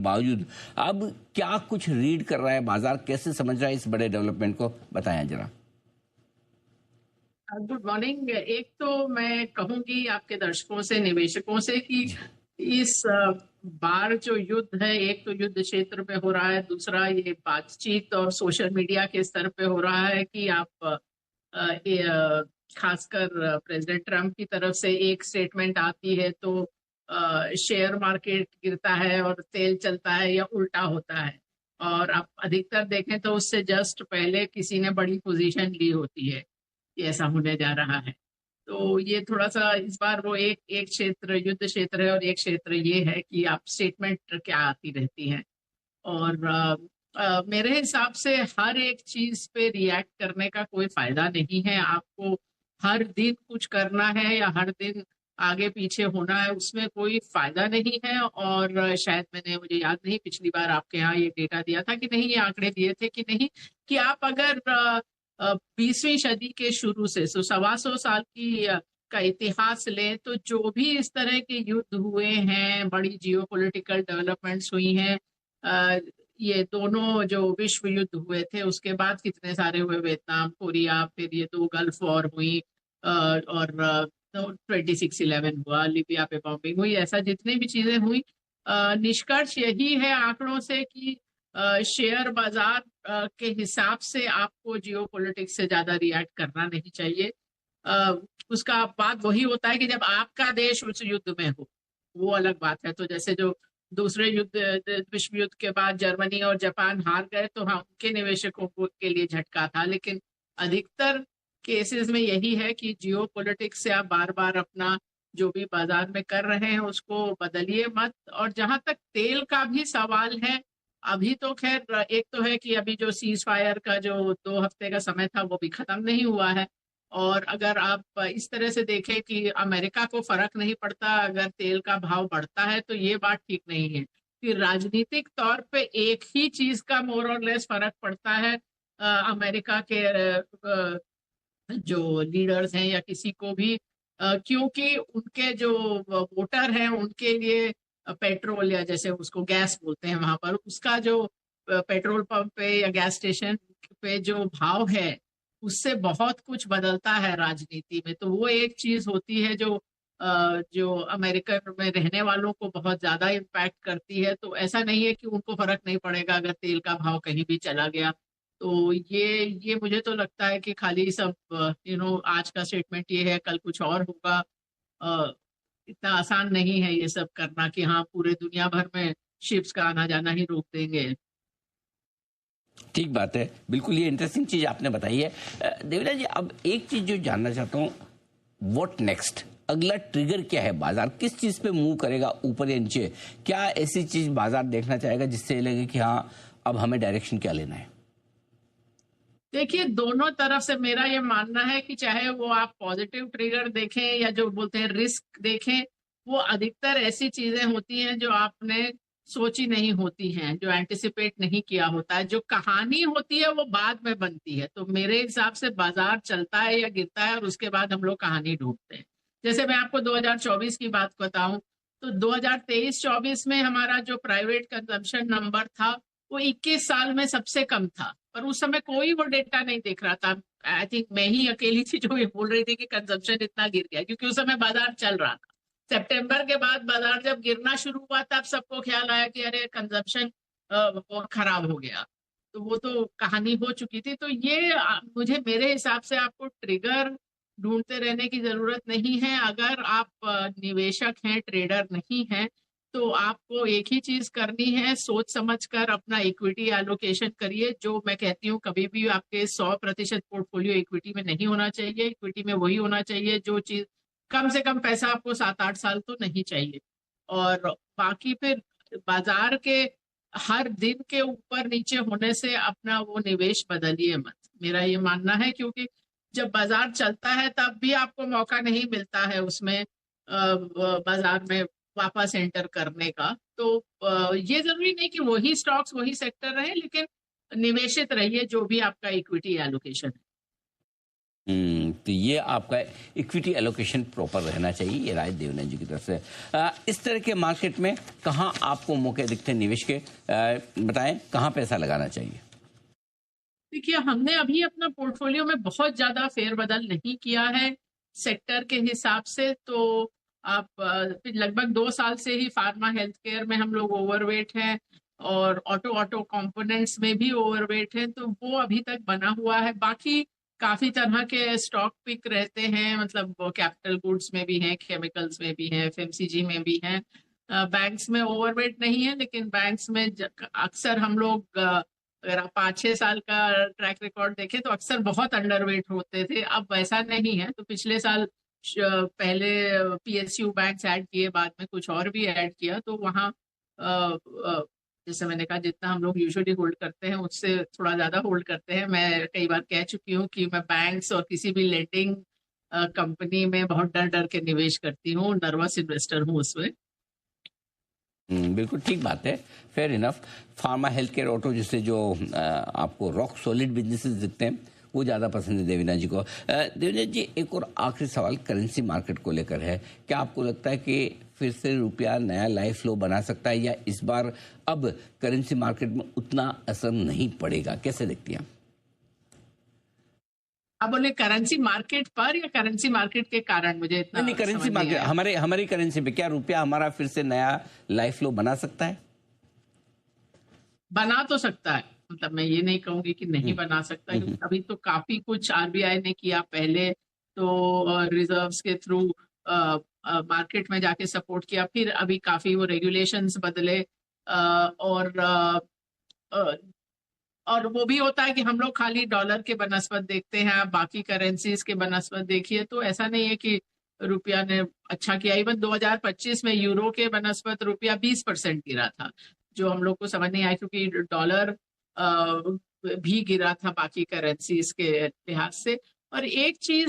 बावजूद अब क्या कुछ रीड कर रहा है बाजार, कैसे समझ रहा है इस बड़े डेवलपमेंट को, बताएं जरा। Good morning. एक तो मैं कहूंगी आपके दर्शकों से, निवेशकों से कि इस बार जो युद्ध है, एक तो युद्ध क्षेत्र पे हो रहा है, दूसरा ये बातचीत और सोशल मीडिया के स्तर पे हो रहा है कि आप खासकर प्रेसिडेंट ट्रम्प की तरफ से एक स्टेटमेंट आती है तो शेयर मार्केट गिरता है और तेल चलता है, या उल्टा होता है। और आप अधिकतर देखें तो उससे जस्ट पहले किसी ने बड़ी पोजीशन ली होती है कि ऐसा होने जा रहा है। तो ये थोड़ा सा इस बार वो एक एक क्षेत्र युद्ध क्षेत्र है, और एक क्षेत्र ये है कि आप स्टेटमेंट क्या आती रहती है। और मेरे हिसाब से हर एक चीज पे रिएक्ट करने का कोई फायदा नहीं है। आपको हर दिन कुछ करना है या हर दिन आगे पीछे होना है, उसमें कोई फायदा नहीं है। और शायद मुझे याद नहीं, पिछली बार आपके यहाँ ये डेटा दिया था कि नहीं, ये आंकड़े दिए थे कि नहीं, कि आप अगर 20वीं सदी के शुरू से 125 साल की का इतिहास लें, तो जो भी इस तरह के युद्ध हुए हैं, बड़ी जियोपॉलिटिकल डेवलपमेंट्स हुई हैं, ये दोनों जो विश्व युद्ध हुए थे, उसके बाद कितने सारे हुए, वियतनाम, कोरिया, फिर ये 2 गल्फ वॉर हुई, और 26/11 हुआ, लिबिया पे बॉम्बिंग हुई, ऐसा जितनी भी चीजें हुई, निष्कर्ष यही है आंकड़ों से कि शेयर बाजार के हिसाब से आपको जियो पॉलिटिक्स से ज्यादा रिएक्ट करना नहीं चाहिए। उसका बात वही होता है कि जब आपका देश उस युद्ध में हो, वो अलग बात है। तो जैसे जो दूसरे युद्ध, विश्व युद्ध के बाद जर्मनी और जापान हार गए, तो हाँ, उनके निवेशकों के लिए झटका था। लेकिन अधिकतर केसेस में यही है कि जियो पॉलिटिक्स से आप बार बार अपना जो भी बाजार में कर रहे हैं उसको बदलिए मत। और जहां तक तेल का भी सवाल है, अभी तो खैर एक तो है कि अभी जो सीज फायर का जो 2 हफ्ते का समय था वो भी खत्म नहीं हुआ है। और अगर आप इस तरह से देखें कि अमेरिका को फर्क नहीं पड़ता अगर तेल का भाव बढ़ता है, तो ये बात ठीक नहीं है। कि राजनीतिक तौर पे एक ही चीज का मोर और लेस फर्क पड़ता है अमेरिका के जो लीडर्स हैं या किसी को भी, क्योंकि उनके जो वोटर हैं उनके लिए पेट्रोल, या जैसे उसको गैस बोलते हैं वहां पर, उसका जो पेट्रोल पंप पे या गैस स्टेशन पे जो भाव है, उससे बहुत कुछ बदलता है राजनीति में। तो वो एक चीज होती है जो जो अमेरिका में रहने वालों को बहुत ज्यादा इम्पैक्ट करती है। तो ऐसा नहीं है कि उनको फर्क नहीं पड़ेगा अगर तेल का भाव कहीं भी चला गया। तो ये मुझे तो लगता है कि खाली सब आज का स्टेटमेंट ये है, कल कुछ और होगा। अ, इतना आसान नहीं है ये सब करना कि हाँ पूरे दुनिया भर में शिप्स का आना जाना ही रोक देंगे। ठीक बात है, बिल्कुल ये इंटरेस्टिंग चीज आपने बताई है। देवीना जी, अब एक चीज जो जानना चाहता हूँ, व्हाट नेक्स्ट, अगला ट्रिगर क्या है? बाजार किस चीज पे मूव करेगा, ऊपर या नीचे? क्या ऐसी चीज बाजार देखना चाहेगा जिससे लगे कि हाँ अब हमें डायरेक्शन क्या लेना है? देखिए, दोनों तरफ से मेरा ये मानना है कि चाहे वो आप पॉजिटिव ट्रिगर देखें या जो बोलते हैं रिस्क देखें, वो अधिकतर ऐसी चीजें होती हैं जो आपने सोची नहीं होती हैं, जो एंटिसिपेट नहीं किया होता है। जो कहानी होती है वो बाद में बनती है। तो मेरे हिसाब से बाजार चलता है या गिरता है और उसके बाद हम लोग कहानी ढूंढते हैं। जैसे मैं आपको 2024 की बात बताऊं, तो 2023-24 में हमारा जो प्राइवेट कंजम्पशन नंबर था वो 21 साल में सबसे कम था। पर उस समय कोई वो डेटा नहीं देख रहा था। आई थिंक मैं ही अकेली थी जो ये बोल रही थी कि कंजम्पशन इतना गिर गया, क्योंकि उस समय बाजार चल रहा था। सितंबर के बाद बाजार जब गिरना शुरू हुआ, तब सबको ख्याल आया कि अरे कंजम्पशन खराब हो गया। तो वो तो कहानी हो चुकी थी। तो ये मुझे मेरे हिसाब से आपको ट्रिगर ढूंढते रहने की जरूरत नहीं है। अगर आप निवेशक हैं, ट्रेडर नहीं हैं, तो आपको एक ही चीज करनी है, सोच समझ कर अपना इक्विटी एलोकेशन करिए। जो मैं कहती हूँ, कभी भी आपके 100% पोर्टफोलियो इक्विटी में नहीं होना चाहिए। इक्विटी में वही होना चाहिए जो चीज कम से कम पैसा आपको 7-8 साल तो नहीं चाहिए। और बाकी फिर बाजार के हर दिन के ऊपर नीचे होने से अपना वो निवेश बदलिए मत, मेरा ये मानना है। क्योंकि जब बाजार चलता है तब भी आपको मौका नहीं मिलता है उसमें बाजार में वापस एंटर करने का। तो ये जरूरी नहीं कि वही स्टॉक्स वही सेक्टर रहे, लेकिन निवेशित रहिए जो भी आपका इक्विटी एलोकेशन है। तो ये आपका इक्विटी एलोकेशन प्रॉपर रहना चाहिए, ये राय देवना जी की तरफ से। इस तरह के मार्केट में कहाँ आपको मौके दिखते हैं निवेश के, बताएं कहाँ पैसा लगाना चाहिए? देखिए, हमने अभी अपना पोर्टफोलियो में बहुत ज्यादा फेरबदल नहीं किया है सेक्टर के हिसाब से। तो आप लगभग 2 साल से ही फार्मा हेल्थ केयर में हम लोग ओवरवेट हैं और ऑटो कंपोनेंट्स में भी ओवरवेट है, तो वो अभी तक बना हुआ है। बाकी काफी तरह के स्टॉक पिक रहते हैं, मतलब कैपिटल गुड्स में भी हैं, केमिकल्स में भी हैं, एफएमसीजी में भी हैं। बैंक्स में ओवरवेट नहीं है, लेकिन बैंक्स में अक्सर हम लोग अगर आप 5-6 साल का ट्रैक रिकॉर्ड देखें तो अक्सर बहुत अंडरवेट होते थे। अब वैसा नहीं है। तो पिछले साल पहले पीएसयू बैंक्स ऐड किए, बाद में कुछ और भी ऐड किया, तो वहाँ जैसे मैंने कहा, जितना हम लोग यूजुअली होल्ड करते हैं उससे थोड़ा ज्यादा होल्ड करते हैं। मैं कई बार कह चुकी हूँ कि मैं बैंक्स और किसी भी लेंडिंग कंपनी में बहुत डर डर के निवेश करती हूँ, नर्वस इन्वेस्टर हूँ उसमें। बिल्कुल ठीक बात है, fair enough. Pharma health care auto जिससे जो आपको रॉक सॉलिड बिजनेसेस दिखते हैं वो ज़्यादा पसंद है देवीना जी को। देवीना जी, एक और आखिरी सवाल करेंसी मार्केट को लेकर है। क्या आपको लगता है कि फिर से रुपया नया लाइफ फ्लो बना सकता है, या इस बार अब करेंसी मार्केट में उतना असर नहीं पड़ेगा? कैसे देखती हैं? आप बोले करेंसी मार्केट पर या करेंसी मार्केट के कारण? मुझे इतना नहीं, करेंसी समझ नहीं मार्केट, आया। हमारी करेंसी पे क्या रुपया हमारा फिर से नया लाइफ फ्लो बना सकता है? बना तो सकता है, मतलब मैं ये नहीं कहूंगी कि नहीं बना सकता, हम्म, क्योंकि अभी तो काफी कुछ आरबीआई ने किया। पहले तो रिजर्व्स के थ्रू मार्केट में जाके सपोर्ट किया, फिर अभी काफी वो रेगुलेशंस बदले। और और वो भी होता है कि हम लोग खाली डॉलर के बनस्पत देखते हैं, आप बाकी करेंसीज के बनस्पत देखिए, तो ऐसा नहीं है कि रुपया ने अच्छा किया। इवन 2025 में यूरो के बनस्पत रुपया 20% गिरा था, जो हम लोग को समझ नहीं आया, क्योंकि डॉलर भी गिरा था बाकी करेंसीज के लिहाज से। और एक चीज